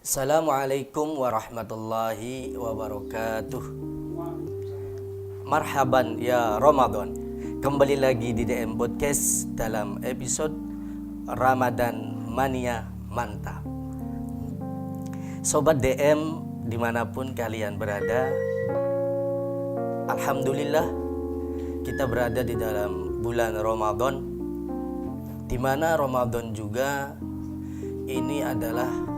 Assalamualaikum warahmatullahi wabarakatuh. Marhaban ya Ramadan. Kembali lagi di DM Podcast dalam episode Ramadan Mania Mantap. Sobat DM dimanapun kalian berada, alhamdulillah kita berada di dalam bulan Ramadan, di mana Ramadan juga ini adalah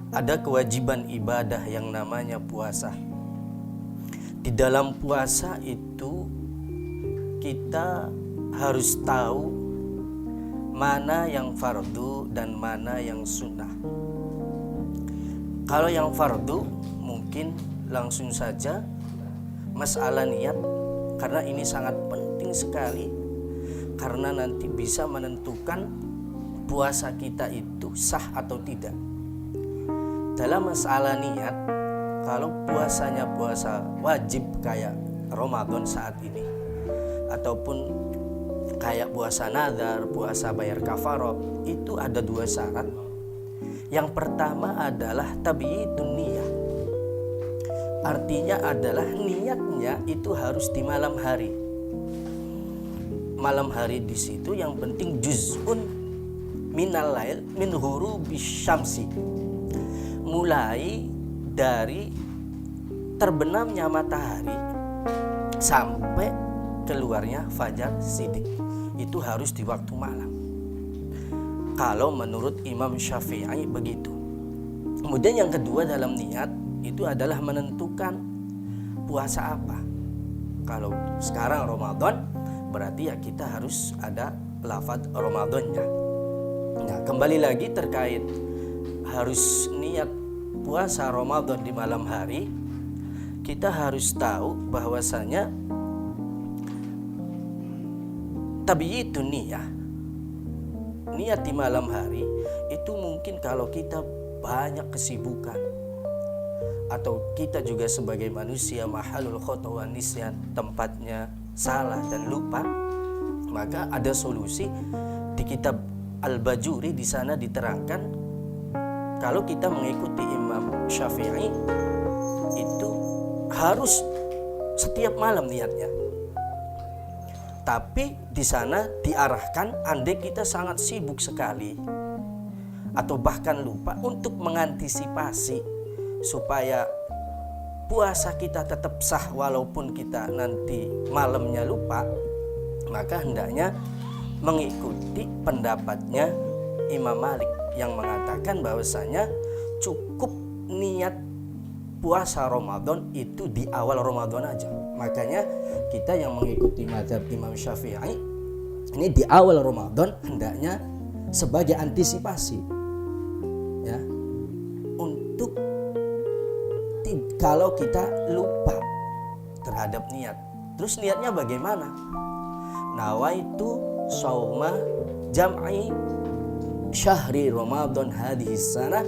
ada kewajiban ibadah yang namanya puasa. Di dalam puasa itu kita harus tahu mana yang fardu dan mana yang sunnah. Kalau yang fardu mungkin langsung saja masalah niat, karena ini sangat penting sekali, karena nanti bisa menentukan puasa kita itu sah atau tidak. Dalam masalah niat, kalau puasanya puasa wajib kayak Ramadan saat ini, ataupun kayak puasa nazar, puasa bayar kafarah, itu ada dua syarat. Yang pertama adalah tabiyyitun niyah. Artinya adalah niatnya itu harus di malam hari. Malam hari di situ yang penting juz'un minal lail min ghurubis syamsi. Mulai dari terbenamnya matahari sampai keluarnya fajar shidik, itu harus di waktu malam. Kalau menurut Imam Syafi'i begitu. Kemudian yang kedua dalam niat itu adalah menentukan puasa apa. Kalau sekarang Ramadan, berarti ya kita harus ada lafaz Ramadannya. Nah, kembali lagi terkait harus niat puasa Ramadan di malam hari, kita harus tahu bahwasanya tabiyyitun niyah, niat di malam hari itu mungkin kalau kita banyak kesibukan, atau kita juga sebagai manusia mahalul khata wan nisyan, tempatnya salah dan lupa, maka ada solusi di kitab Al-Bajuri. Di sana diterangkan kalau kita mengikuti Imam Syafi'i itu harus setiap malam niatnya. Tapi di sana diarahkan andai kita sangat sibuk sekali atau bahkan lupa, untuk mengantisipasi supaya puasa kita tetap sah walaupun kita nanti malamnya lupa, maka hendaknya mengikuti pendapatnya Imam Malik yang mengatakan bahwasanya cukup niat puasa Ramadan itu di awal Ramadan aja. Makanya kita yang mengikuti mazhab Imam Syafi'i ini di awal Ramadan hendaknya sebagai antisipasi, ya, untuk kalau kita lupa terhadap niat. Terus niatnya bagaimana? Nawaitu shauma jam'i syahri Ramadan hadhihi sanah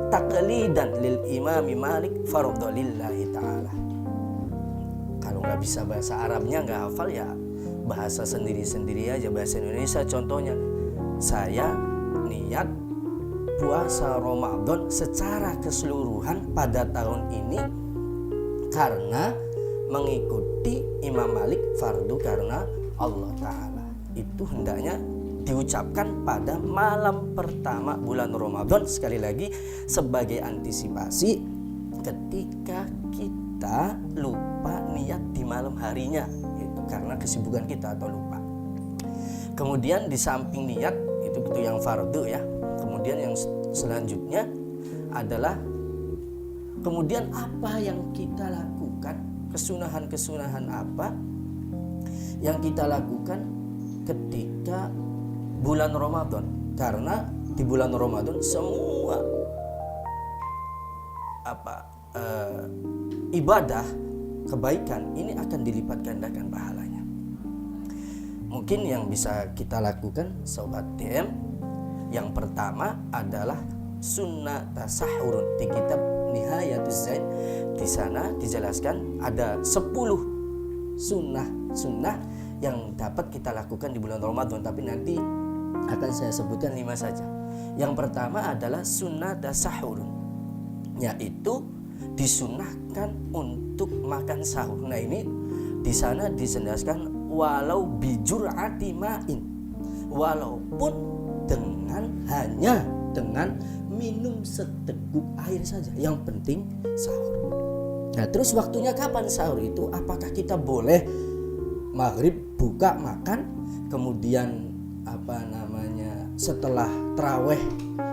taqlidan lil imami Malik fardhu lillahi ta'ala. Kalau nggak bisa bahasa Arabnya, nggak hafal, ya bahasa sendiri-sendiri aja, bahasa Indonesia. Contohnya, saya niat puasa Ramadan secara keseluruhan pada tahun ini karena mengikuti Imam Malik fardu karena Allah Ta'ala. Itu hendaknya diucapkan pada malam pertama bulan Ramadan, sekali lagi sebagai antisipasi ketika kita lupa niat di malam harinya, itu karena kesibukan kita atau lupa. Kemudian di samping niat itu yang fardu, ya. Kemudian yang selanjutnya adalah kemudian apa yang kita lakukan, kesunahan-kesunahan apa yang kita lakukan ketika bulan Ramadan. Karena di bulan Ramadan semua ibadah kebaikan ini akan dilipat gandakan pahalanya. Mungkin yang bisa kita lakukan sobat DM, yang pertama adalah sunnah tasahurun. Di kitab Nihayatuz Zain di sana dijelaskan ada 10 sunnah yang dapat kita lakukan di bulan Ramadan, tapi nanti akan saya sebutkan 5 saja. Yang pertama adalah sunnata sahur, yaitu disunahkan untuk makan sahur. Nah ini di sana dijelaskan walau bijur'ati ma'in, walaupun hanya dengan minum seteguk air saja, yang penting sahur. Nah terus waktunya kapan sahur itu? Apakah kita boleh maghrib buka makan, kemudian setelah taraweh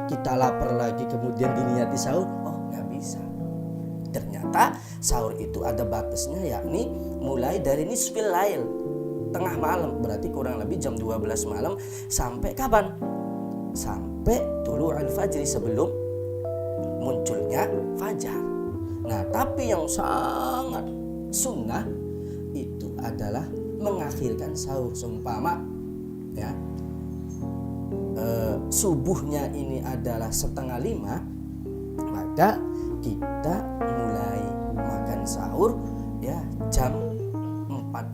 kita lapar lagi kemudian diniati sahur? Oh nggak bisa. Ternyata sahur itu ada batasnya, yakni mulai dari nisfil lail, tengah malam, berarti kurang lebih jam 12 malam, sampai kapan? Sampai tulu'ul fajri, sebelum munculnya fajar. Nah tapi yang sangat sunnah itu adalah mengakhirkan sahur. Seumpama ya subuhnya ini adalah 4:30, maka kita mulai makan sahur ya jam 4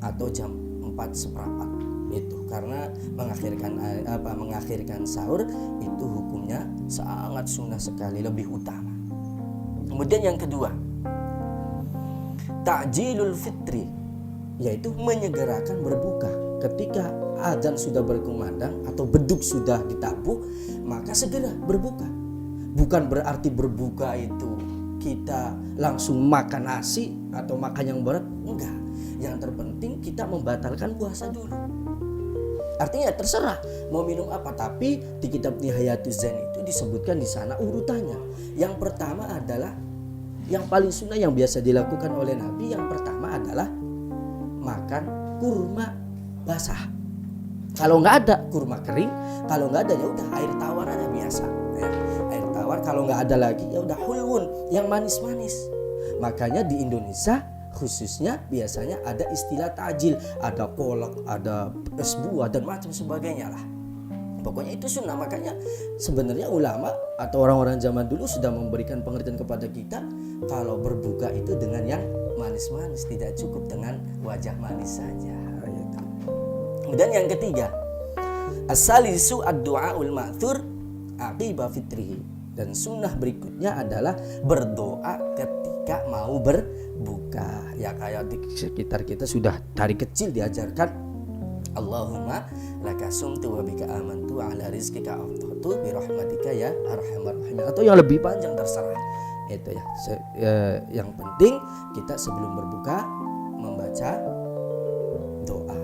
atau jam 4:15 itu, karena mengakhirkan sahur itu hukumnya sangat sunnah sekali, lebih utama. Kemudian yang kedua, ta'jilul fitri, yaitu menyegerakan berbuka. Ketika azan sudah berkumandang atau beduk sudah ditabuh, maka segera berbuka. Bukan berarti berbuka itu kita langsung makan nasi atau makan yang berat, enggak. Yang terpenting kita membatalkan puasa dulu. Artinya terserah mau minum apa, tapi di kitab Nihayatuz Zain itu disebutkan di sana urutannya. Yang pertama adalah yang paling sunnah yang biasa dilakukan oleh Nabi. Yang pertama adalah makan kurma basah. Kalau nggak ada kurma kering, kalau nggak ada ya udah air tawar aja biasa. Ya, air tawar. Kalau nggak ada lagi ya udah hulwun yang manis-manis. Makanya di Indonesia khususnya biasanya ada istilah tajil, ada kolak, ada es buah dan macam sebagainya lah. Pokoknya itu sunnah. Makanya sebenarnya ulama atau orang-orang zaman dulu sudah memberikan pengertian kepada kita kalau berbuka itu dengan yang manis-manis, tidak cukup dengan wajah manis saja. Kemudian yang ketiga, as-salisu ad-du'aul ma'thur aqiba fitrihi. Dan sunnah berikutnya adalah berdoa ketika mau berbuka. Ya kayak di sekitar kita sudah dari kecil diajarkan, Allahumma laka sumtu wa bika amantu ala rizqika afthatu bi rahmatika ya arhamar rahimin, atau yang lebih panjang terserah. Itu ya. Yang penting kita sebelum berbuka membaca doa.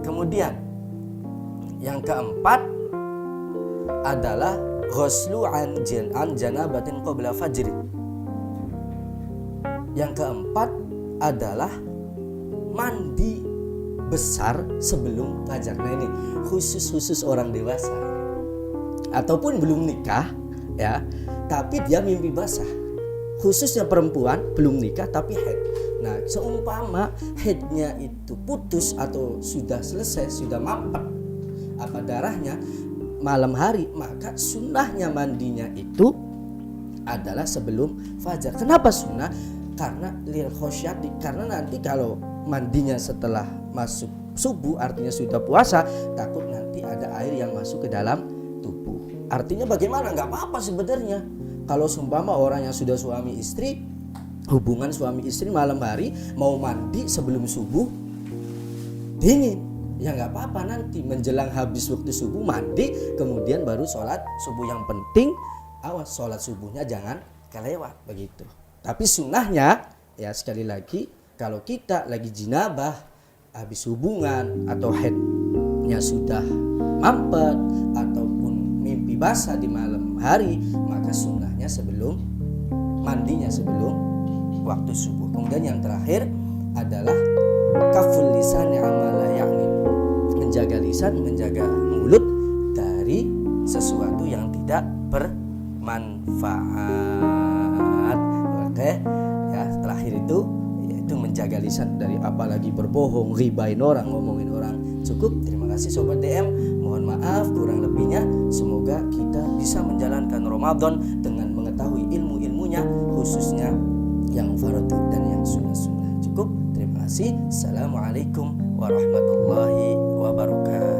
Kemudian yang keempat adalah ghuslu an janabatin qabla fajr. Yang keempat adalah mandi besar sebelum fajar. Nah ini khusus orang dewasa ataupun belum nikah ya, tapi dia mimpi basah. Khususnya perempuan belum nikah tapi haid. Nah seumpama haidnya itu putus atau sudah selesai, sudah mampet darahnya malam hari, maka sunnahnya mandinya itu adalah sebelum fajar. Kenapa sunnah? Karena lil khosyati, karena nanti kalau mandinya setelah masuk subuh artinya sudah puasa, takut nanti ada air yang masuk ke dalam tubuh. Artinya bagaimana? Nggak apa-apa sebenarnya. Kalau seumpama orang yang sudah suami istri, hubungan suami istri malam hari mau mandi sebelum subuh dingin, ya nggak apa-apa, nanti menjelang habis waktu subuh mandi kemudian baru sholat subuh. Yang penting awas sholat subuhnya jangan kelewat begitu. Tapi sunnahnya ya sekali lagi, kalau kita lagi jinabah habis hubungan atau haidnya sudah mampet ataupun mimpi basah di malam hari, maka sunnahnya sebelum mandinya sebelum waktu subuh. Kemudian yang terakhir adalah kaful lisan amala yakni, menjaga lisan, menjaga mulut dari sesuatu yang tidak bermanfaat. Oke, ya terakhir itu yaitu menjaga lisan dari apalagi berbohong, ribain orang, ngomongin orang. Cukup. Terima kasih Sobat DM. Mohon maaf kurang lebihnya. Semoga kita bisa menjalankan Ramadan dengan mengetahui ilmu-ilmunya, khususnya yang fardhu dan yang sunnah-sunnah. Cukup. Terima kasih. Assalamualaikum warahmatullahi wabarakatuh.